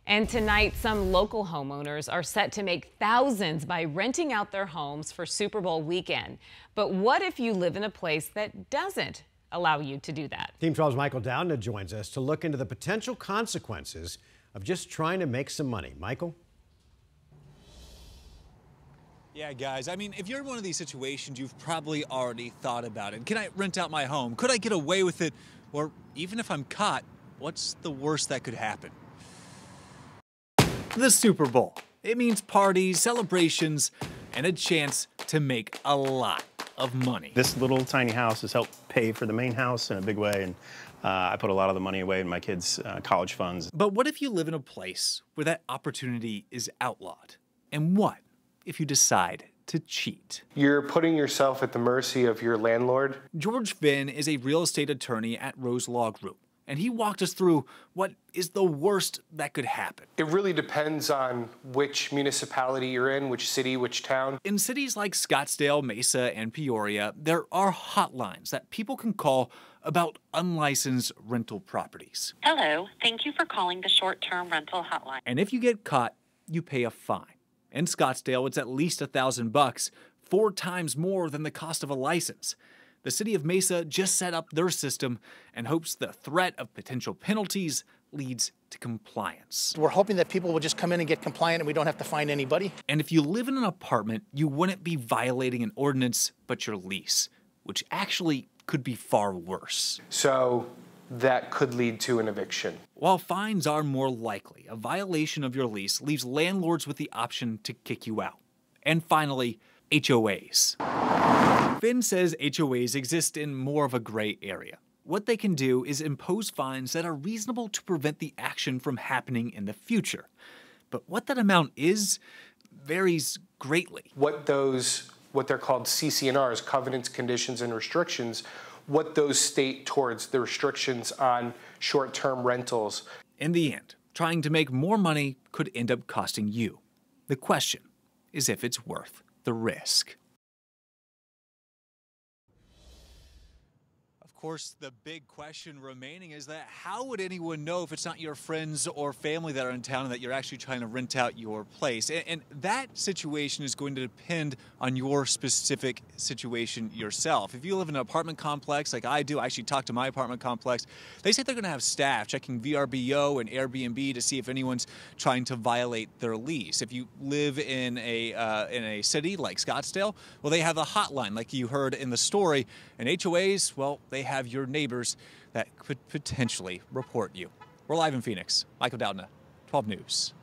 And tonight, some local homeowners are set to make thousands by renting out their homes for Super Bowl weekend. But what if you live in a place that doesn't allow you to do that? Team 12's Michael Doudna joins us to look into the potential consequences of just trying to make some money. Michael? Yeah, guys, I mean, if you're in one of these situations, you've probably already thought about it. Can I rent out my home? Could I get away with it? Or even if I'm caught, what's the worst that could happen? The Super Bowl. It means parties, celebrations, and a chance to make a lot of money. This little tiny house has helped pay for the main house in a big way, and I put a lot of the money away in my kids' college funds. But what if you live in a place where that opportunity is outlawed? And what if you decide to cheat? You're putting yourself at the mercy of your landlord. George Finn is a real estate attorney at Rose Law Group, and he walked us through what is the worst that could happen. It really depends on which municipality you're in, which city, which town. In cities like Scottsdale, Mesa, and Peoria, there are hotlines that people can call about unlicensed rental properties. Hello, thank you for calling the short-term rental hotline. And if you get caught, you pay a fine. In Scottsdale, it's at least $1,000, 4 times more than the cost of a license. The city of Mesa just set up their system and hopes the threat of potential penalties leads to compliance. We're hoping that people will just come in and get compliant and we don't have to fine anybody. And if you live in an apartment, you wouldn't be violating an ordinance but your lease, which actually could be far worse. So that could lead to an eviction. While fines are more likely, a violation of your lease leaves landlords with the option to kick you out. And finally, HOAs. Finn says HOAs exist in more of a gray area. What they can do is impose fines that are reasonable to prevent the action from happening in the future. But what that amount is varies greatly. What they're called CC&Rs, covenants, conditions, and restrictions, what those state towards the restrictions on short-term rentals. In the end, trying to make more money could end up costing you. The question is if it's worth the risk. Of course, the big question remaining is that how would anyone know if it's not your friends or family that are in town and that you're actually trying to rent out your place? And that situation is going to depend on your specific situation yourself. If you live in an apartment complex like I do, I actually talked to my apartment complex, they say they're going to have staff checking VRBO and Airbnb to see if anyone's trying to violate their lease. If you live in a city like Scottsdale, well, they have a hotline like you heard in the story. And HOAs, well, they have your neighbors that could potentially report you. We're live in Phoenix. Michael Doudna, 12 News.